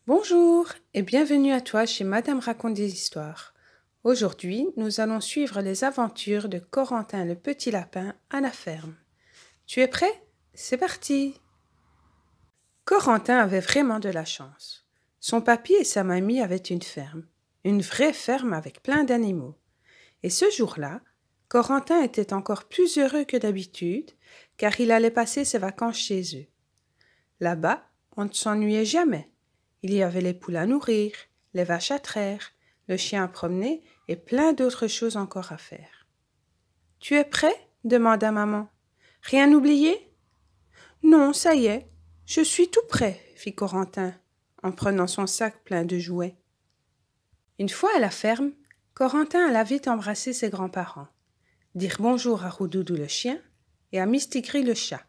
Bonjour et bienvenue à toi chez Madame raconte des histoires. Aujourd'hui, nous allons suivre les aventures de Corentin le petit lapin à la ferme. Tu es prêt? C'est parti! Corentin avait vraiment de la chance. Son papy et sa mamie avaient une vraie ferme avec plein d'animaux. Et ce jour-là, Corentin était encore plus heureux que d'habitude, car il allait passer ses vacances chez eux. Là-bas, on ne s'ennuyait jamais. Il y avait les poules à nourrir, les vaches à traire, le chien à promener et plein d'autres choses encore à faire. « Tu es prêt ?» demanda maman. « Rien oublié ?»« Non, ça y est, je suis tout prêt, » fit Corentin, en prenant son sac plein de jouets. Une fois à la ferme, Corentin alla vite embrasser ses grands-parents, dire bonjour à Roudoudou le chien et à Mistigris le chat.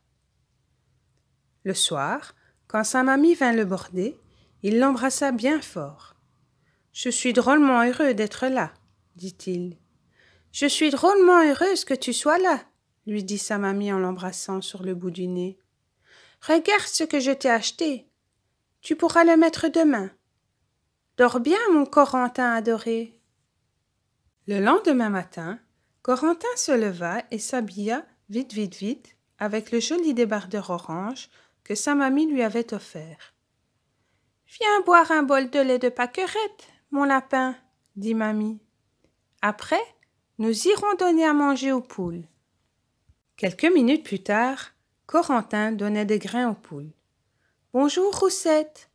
Le soir, quand sa mamie vint le border, il l'embrassa bien fort. « Je suis drôlement heureux d'être là, » dit-il. « Je suis drôlement heureuse que tu sois là, » lui dit sa mamie en l'embrassant sur le bout du nez. « Regarde ce que je t'ai acheté. Tu pourras le mettre demain. Dors bien, mon Corentin adoré. » Le lendemain matin, Corentin se leva et s'habilla vite, avec le joli débardeur orange que sa mamie lui avait offert. « Viens boire un bol de lait de Pâquerette, mon lapin, » dit mamie. « Après, nous irons donner à manger aux poules. » Quelques minutes plus tard, Corentin donnait des grains aux poules. « Bonjour, Roussette.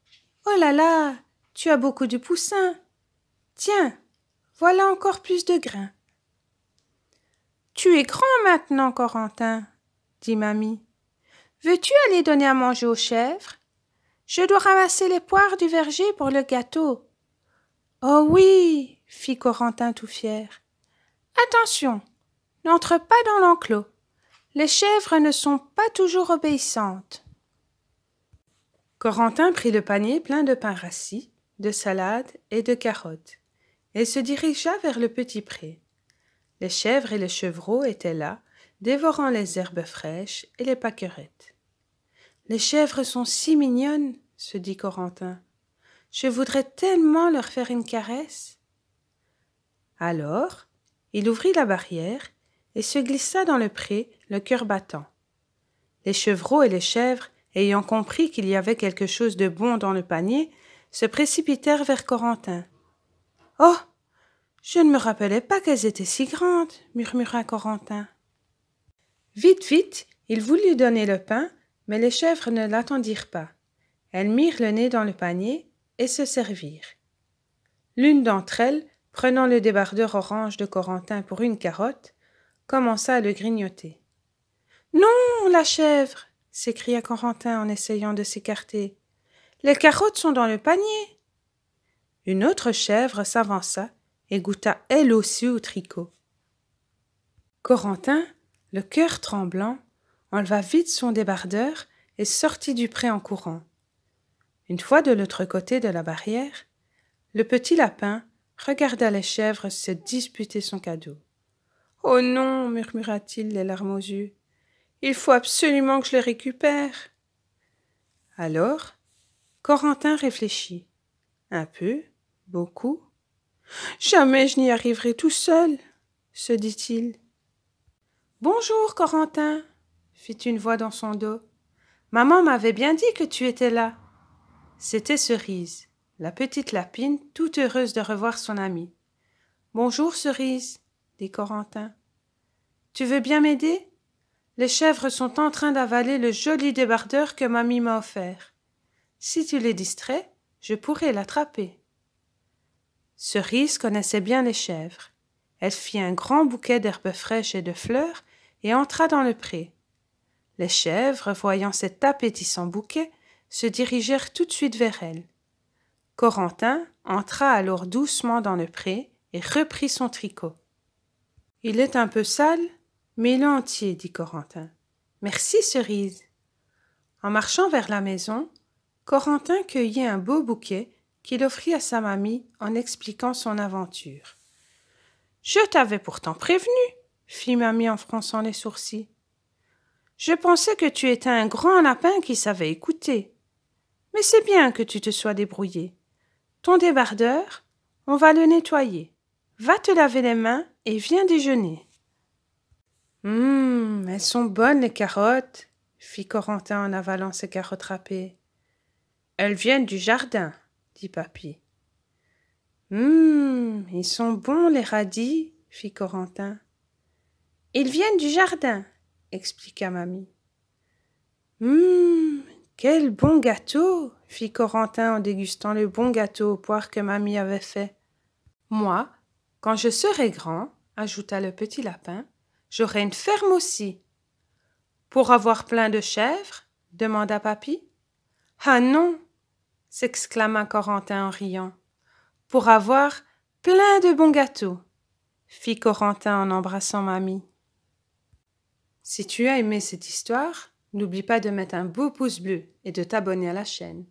Oh là là, tu as beaucoup de poussins. Tiens, voilà encore plus de grains. »« Tu es grand maintenant, Corentin, » dit mamie. « Veux-tu aller donner à manger aux chèvres? Je dois ramasser les poires du verger pour le gâteau. »« Oh oui, » fit Corentin tout fier. « Attention, n'entre pas dans l'enclos. Les chèvres ne sont pas toujours obéissantes. » Corentin prit le panier plein de pain rassis, de salade et de carottes, et se dirigea vers le petit pré. Les chèvres et les chevreaux étaient là, dévorant les herbes fraîches et les pâquerettes. « Les chèvres sont si mignonnes, » se dit Corentin. « Je voudrais tellement leur faire une caresse. » Alors, il ouvrit la barrière et se glissa dans le pré, le cœur battant. Les chevreaux et les chèvres, ayant compris qu'il y avait quelque chose de bon dans le panier, se précipitèrent vers Corentin. « Oh, je ne me rappelais pas qu'elles étaient si grandes, » murmura Corentin. Vite, il voulut donner le pain, mais les chèvres ne l'attendirent pas. Elles mirent le nez dans le panier et se servirent. L'une d'entre elles, prenant le débardeur orange de Corentin pour une carotte, commença à le grignoter. « Non, la chèvre !» s'écria Corentin en essayant de s'écarter. « Les carottes sont dans le panier. » Une autre chèvre s'avança et goûta elle aussi au tricot. Corentin, le cœur tremblant, enleva vite son débardeur et sortit du pré en courant. Une fois de l'autre côté de la barrière, le petit lapin regarda les chèvres se disputer son cadeau. « Oh non !» murmura-t-il les larmes aux yeux. « Il faut absolument que je les récupère. » Alors, Corentin réfléchit. Un peu, beaucoup. « Jamais je n'y arriverai tout seul, » se dit-il. « Bonjour, Corentin, » fit une voix dans son dos. « Maman m'avait bien dit que tu étais là. » C'était Cerise, la petite lapine, toute heureuse de revoir son amie. « Bonjour, Cerise, » dit Corentin. « Tu veux bien m'aider? Les chèvres sont en train d'avaler le joli débardeur que mamie m'a offert. Si tu les distrais, je pourrais l'attraper. » Cerise connaissait bien les chèvres. Elle fit un grand bouquet d'herbes fraîches et de fleurs et entra dans le pré. Les chèvres, voyant cet appétissant bouquet, se dirigèrent tout de suite vers elle. Corentin entra alors doucement dans le pré et reprit son tricot. « Il est un peu sale, mais il est entier, » dit Corentin. « Merci, Cerise. » En marchant vers la maison, Corentin cueillit un beau bouquet qu'il offrit à sa mamie en expliquant son aventure. « Je t'avais pourtant prévenu, » fit mamie en fronçant les sourcils. « Je pensais que tu étais un grand lapin qui savait écouter. Mais c'est bien que tu te sois débrouillé. Ton débardeur, on va le nettoyer. Va te laver les mains et viens déjeuner. Elles sont bonnes les carottes, fit Corentin en avalant ses carottes râpées. Elles viennent du jardin, dit Papy. Ils sont bons les radis, fit Corentin. Ils viennent du jardin, expliqua Mamie. Quel bon gâteau, fit Corentin en dégustant le bon gâteau aux poires que Mamie avait fait. Moi, quand je serai grand, ajouta le petit lapin, j'aurai une ferme aussi. Pour avoir plein de chèvres, demanda Papy. Ah non, s'exclama Corentin en riant. Pour avoir plein de bons gâteaux, fit Corentin en embrassant Mamie. Si tu as aimé cette histoire, n'oublie pas de mettre un beau pouce bleu et de t'abonner à la chaîne.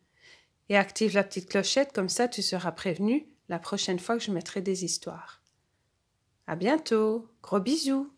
Et active la petite clochette, comme ça tu seras prévenu la prochaine fois que je mettrai des histoires. À bientôt, gros bisous.